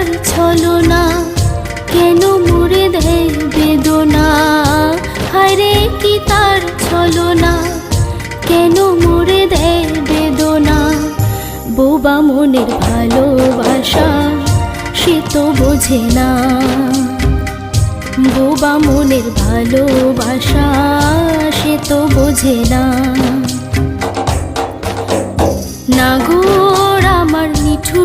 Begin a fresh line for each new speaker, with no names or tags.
তার ছলনা, কেন মুড়ে দেয় বেদনা। হায়রে কি তার ছলনা, কেন মুড়ে দেয় বেদনা। বোবা মনের ভালোবাসা সে তো বোঝে না, বোবা মনের ভালোবাসা সে তো বোঝে না। নাগর আমার নিঠুর